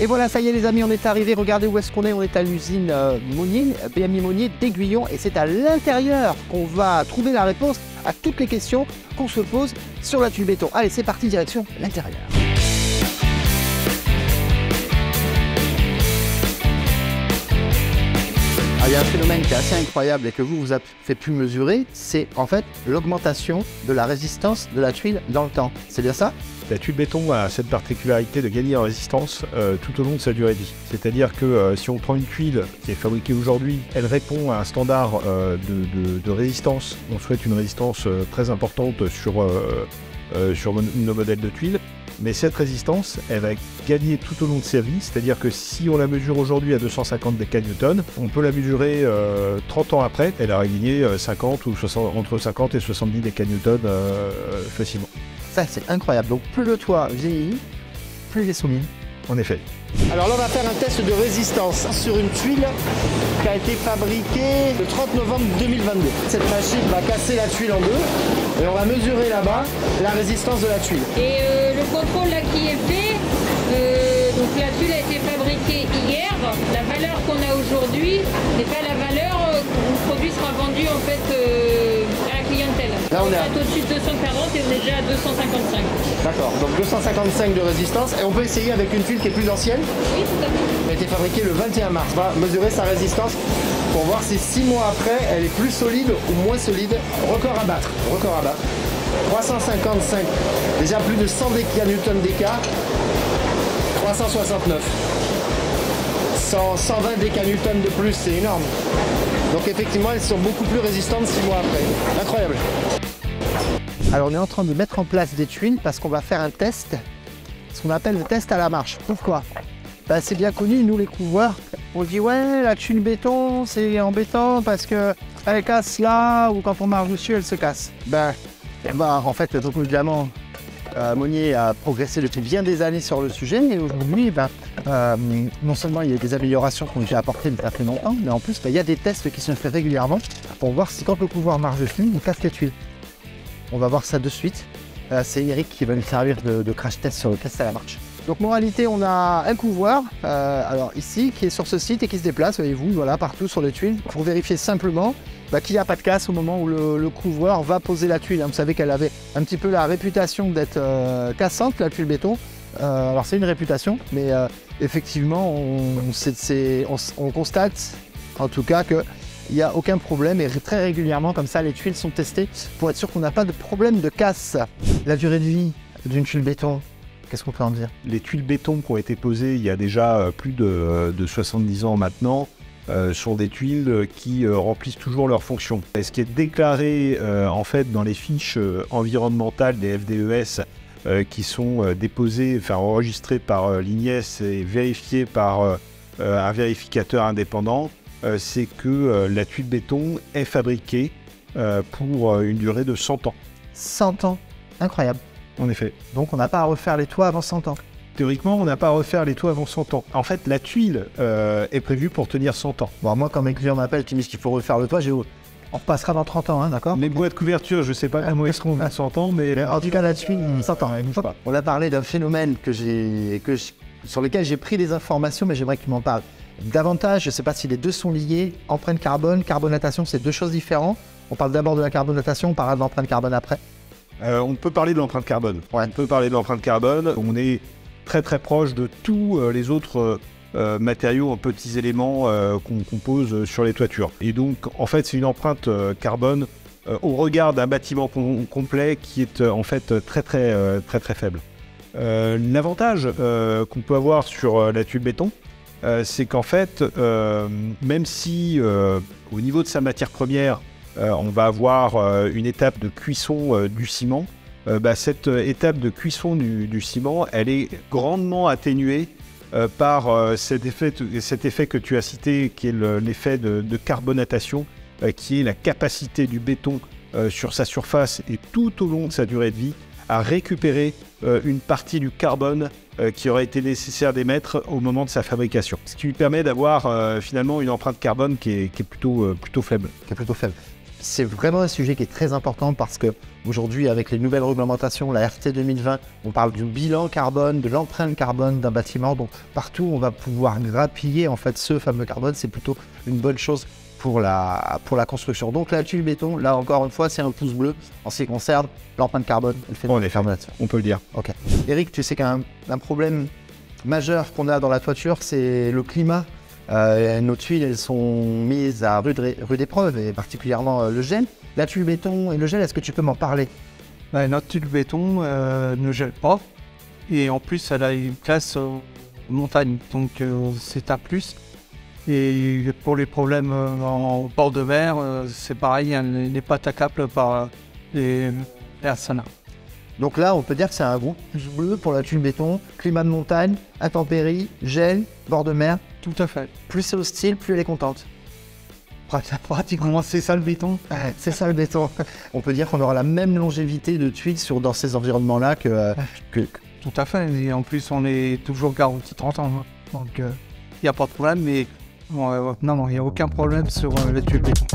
Et voilà, ça y est les amis, on est arrivé. Regardez où est-ce qu'on est. On est à l'usine Monnier, BMI Monnier d'Aiguillon. Et c'est à l'intérieur qu'on va trouver la réponse à toutes les questions qu'on se pose sur la tuile béton. Allez, c'est parti, direction l'intérieur. Alors, il y a un phénomène qui est assez incroyable et que vous avez fait pu mesurer, c'est en fait l'augmentation de la résistance de la tuile dans le temps. C'est bien ça? La tuile béton a cette particularité de gagner en résistance tout au long de sa durée de vie. C'est-à-dire que si on prend une tuile qui est fabriquée aujourd'hui, elle répond à un standard de résistance. On souhaite une résistance très importante sur nos modèles de tuiles. Mais cette résistance, elle va gagner tout au long de sa vie, c'est-à-dire que si on la mesure aujourd'hui à 250 décanewtons, on peut la mesurer 30 ans après, elle aura gagné 50 ou 60, entre 50 et 70 décanewtons facilement. Ça, c'est incroyable. Donc, plus le toit vieillit, plus il est soumis. En effet. Alors là, on va faire un test de résistance sur une tuile qui a été fabriquée le 30 novembre 2022. Cette machine va casser la tuile en deux et on va mesurer là-bas la résistance de la tuile. Et le contrôle là qui est fait, donc la tuile a été fabriquée hier. La valeur qu'on a aujourd'hui n'est pas la valeur où le produit sera vendu en fait à la clientèle. Là, on est au-dessus de 240 et on est déjà à 255. D'accord, donc 255 de résistance. Et on peut essayer avec une tuile qui est plus ancienne. Oui, tout à fait. Elle a été fabriquée le 21 mars. On va mesurer sa résistance pour voir si 6 mois après, elle est plus solide ou moins solide. Record à battre. Record à battre. 355. Déjà plus de 100 décanewtons d'écart. 369. 120 décanewtons de plus, c'est énorme. Donc effectivement, elles sont beaucoup plus résistantes 6 mois après. Incroyable. Alors on est en train de mettre en place des tuiles parce qu'on va faire un test, ce qu'on appelle le test à la marche. Pourquoi? Ben, c'est bien connu, nous les couvreurs, on dit ouais la tuile béton c'est embêtant parce que elle casse là ou quand on marche dessus elle se casse. En fait donc évidemment Monnier a progressé depuis bien des années sur le sujet et aujourd'hui non seulement il y a des améliorations qu'on a déjà apportées depuis très longtemps, mais en plus il y a des tests qui sont faits régulièrement pour voir si quand le couvreur marche dessus on casse les tuiles. On va voir ça de suite. C'est Eric qui va nous servir de crash test sur le test à la marche. Donc moralité, on a un couvreur, alors ici, qui est sur ce site et qui se déplace, voyez-vous, voilà, partout sur les tuiles, pour vérifier simplement qu'il n'y a pas de casse au moment où le couvreur va poser la tuile. Vous savez qu'elle avait un petit peu la réputation d'être cassante, la tuile béton. Alors c'est une réputation, mais effectivement, on constate en tout cas que il n'y a aucun problème et très régulièrement comme ça les tuiles sont testées pour être sûr qu'on n'a pas de problème de casse. La durée de vie d'une tuile béton, qu'est-ce qu'on peut en dire? Les tuiles béton qui ont été posées il y a déjà plus de 70 ans maintenant sont des tuiles qui remplissent toujours leur fonction. Et ce qui est déclaré en fait dans les fiches environnementales des FDES qui sont déposées, enfin enregistrées par l'INES et vérifiées par un vérificateur indépendant, c'est que la tuile béton est fabriquée pour une durée de 100 ans. 100 ans, incroyable. En effet. Donc on n'a pas à refaire les toits avant 100 ans. Théoriquement, on n'a pas à refaire les toits avant 100 ans. En fait, la tuile est prévue pour tenir 100 ans. Bon, moi, quand mes clients m'appellent, qui me disent qu'il faut refaire le toit, on repassera dans 30 ans, hein, d'accord? Les bois de couverture, je ne sais pas comment est-ce qu'on va 100 ans, mais... En tout cas, la tuile, 100 ans, elle bouge pas. On a parlé d'un phénomène sur lequel j'ai pris des informations, mais j'aimerais que tu m'en parles davantage. Je ne sais pas si les deux sont liés. Empreinte carbone, carbonatation, c'est deux choses différentes. On parle d'abord de la carbonatation, on parlera de l'empreinte carbone après. On peut parler de l'empreinte carbone. Ouais. On peut parler de l'empreinte carbone. On est très très proche de tous les autres matériaux, petits éléments qu'on pose sur les toitures. Et donc, en fait, c'est une empreinte carbone au regard d'un bâtiment complet qui est en fait très faible. L'avantage qu'on peut avoir sur la tuile béton, c'est qu'en fait, même si au niveau de sa matière première, on va avoir une étape de cuisson du ciment, cette étape de cuisson du ciment, elle est grandement atténuée par cet effet que tu as cité, qui est l'effet de carbonatation, qui est la capacité du béton sur sa surface et tout au long de sa durée de vie à récupérer une partie du carbone qui aurait été nécessaire d'émettre au moment de sa fabrication. Ce qui lui permet d'avoir finalement une empreinte carbone qui est plutôt faible. Qui est plutôt faible. c'est vraiment un sujet qui est très important parce que aujourd'hui, avec les nouvelles réglementations, la RT 2020, on parle du bilan carbone, de l'empreinte carbone d'un bâtiment. Donc partout, on va pouvoir grappiller en fait ce fameux carbone. C'est plutôt une bonne chose pour la construction. Donc la tuile béton, là encore une fois, c'est un pouce bleu en ce qui concerne l'empreinte carbone. Elle fait on peut le dire. Ok. Eric, tu sais qu'un problème majeur qu'on a dans la toiture, c'est le climat. Nos tuiles, elles sont mises à rude épreuve, et particulièrement le gel. La tuile béton et le gel, est-ce que tu peux m'en parler? Notre tuile béton ne gèle pas. Et en plus, elle a une classe montagne. Donc c'est un plus. Et pour les problèmes en bord de mer, c'est pareil, elle n'est pas attaquable par les personnes. Donc là, on peut dire que c'est un gros pouce bleu pour la tuile béton, climat de montagne, intempéries, gel, bord de mer. Tout à fait. Plus c'est hostile, plus elle est contente. Pratiquement, c'est ça le béton. C'est ça le béton. On peut dire qu'on aura la même longévité de tuiles dans ces environnements-là que... Tout à fait. Et en plus, on est toujours garanti 30 ans. Hein. Donc, il n'y a pas de problème. Mais non, il n'y a aucun problème sur la tuile béton.